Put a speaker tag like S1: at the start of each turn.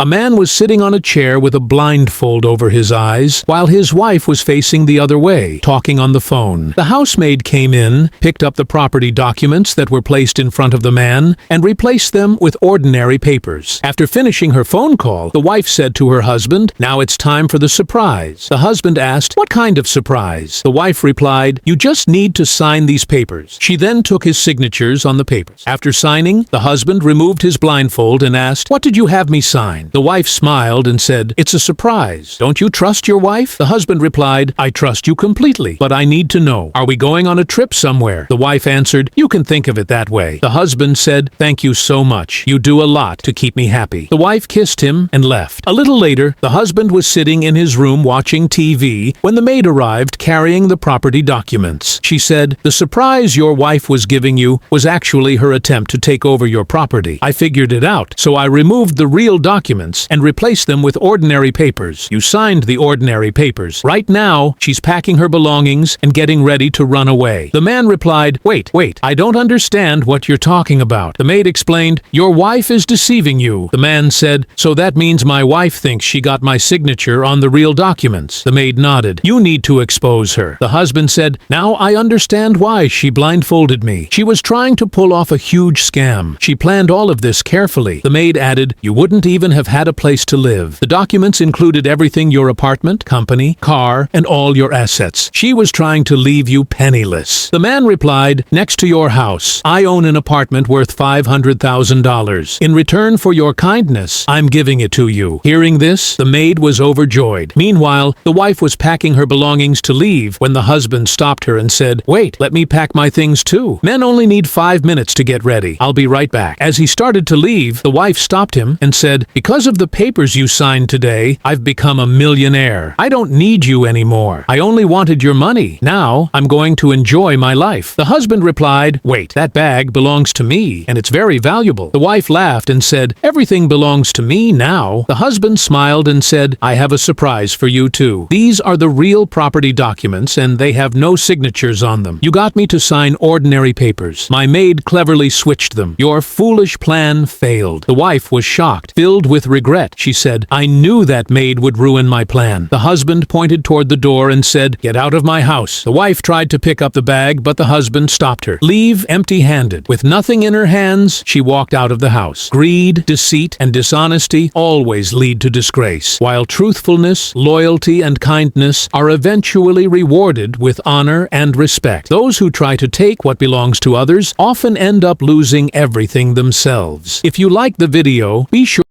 S1: A man was sitting on a chair with a blindfold over his eyes, while his wife was facing the other way, talking on the phone. The housemaid came in, picked up the property documents that were placed in front of the man, and replaced them with ordinary papers. After finishing her phone call, the wife said to her husband, "Now it's time for the surprise." The husband asked, "What kind of surprise?" The wife replied, "You just need to sign these papers." She then took his signatures on the papers. After signing, the husband removed his blindfold and asked, "What did you have me sign?" The wife smiled and said, "It's a surprise. Don't you trust your wife?" The husband replied, "I trust you completely, but I need to know, are we going on a trip somewhere?" The wife answered, "You can think of it that way." The husband said, "Thank you so much. You do a lot to keep me happy." The wife kissed him and left. A little later, the husband was sitting in his room watching TV when the maid arrived carrying the property documents. She said, "The surprise your wife was giving you was actually her attempt to take over your property. I figured it out, so I removed the real documents and replaced them with ordinary papers. You signed the ordinary papers. Right now, she's packing her belongings and getting ready to run away." The man replied, Wait, I don't understand what you're talking about." The maid explained, "Your wife is deceiving you." The man said, "So that means my wife thinks she got my signature on the real documents." The maid nodded. "You need to expose her." The husband said, "Now I understand why she blindfolded me. She was trying to pull off a huge scam. She planned all of this carefully." The maid added, "You wouldn't even have had a place to live. The documents included everything: your apartment, company, car, and all your assets. She was trying to leave you penniless." The man replied, "Next to your house, I own an apartment worth $500,000. In return for your kindness, I'm giving it to you." Hearing this, the maid was overjoyed. Meanwhile, the wife was packing her belongings to leave when the husband stopped her and said, "Wait, let me pack my things too. Men only need 5 minutes to get ready. I'll be right back." As he started to leave, the wife stopped him and said, "Because of the papers you signed today, I've become a millionaire. I don't need you anymore. I only wanted your money. Now, I'm going to enjoy my life." The husband replied, "Wait, that bag belongs to me, and it's very valuable." The wife laughed and said, "Everything belongs to me now." The husband smiled and said, "I have a surprise for you too. These are the real property documents, and they have no signatures on them. You got me to sign ordinary papers. My maid cleverly switched them. Your foolish plan failed." The wife was shocked, filled with regret. She said, "I knew that maid would ruin my plan." The husband pointed toward the door and said, "Get out of my house." The wife tried to pick up the bag, but the husband stopped her. "Leave empty-handed." With nothing in her hands, she walked out of the house. Greed, deceit, and dishonesty always lead to disgrace, while truthfulness, loyalty, and kindness are eventually rewarded with honor and respect. Those who try to take what belongs to others often end up losing everything themselves. If you like the video, be sure